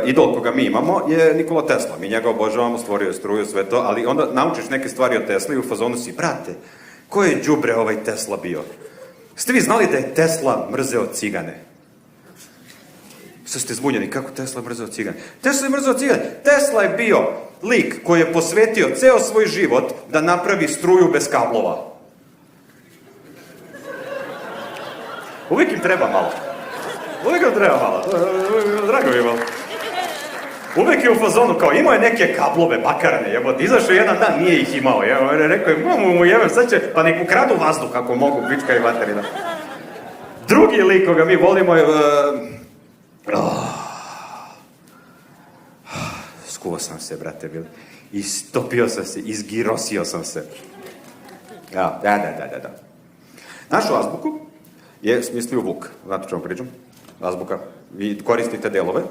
idol koga mi imamo je Nikola Tesla. Mi njega obožavamo, stvorio je struju, sve to, ali onda naučiš neke stvari o Tesli i u fazonu si, brate, ko je đubre ovaj Tesla bio? Ste vi znali da je Tesla mrzeo cigane? Sad ste zbunjeni, kako Tesla mrzeo cigane? Tesla je mrzeo cigane. Tesla je bio lik koji je posvetio ceo svoj život da napravi struju bez kablova. Uvijek im treba malo. Drago mi je malo. Uvijek je u fazonu, kao imao je neke kablove bakarne, jebote, izašao jedan dan, nije ih imao, rekao je, mu jebem, sad će, pa nek ukradu vazduh kako mogu, bička i materina. Drugi lik koga mi volimo je... Skuvao sam se, brate, bili. Istopio sam se, izgirosio sam se. Da. Našu azbuku je smislio Vuk. Znate o čemu pričam? Azbuka. Vi koristite delove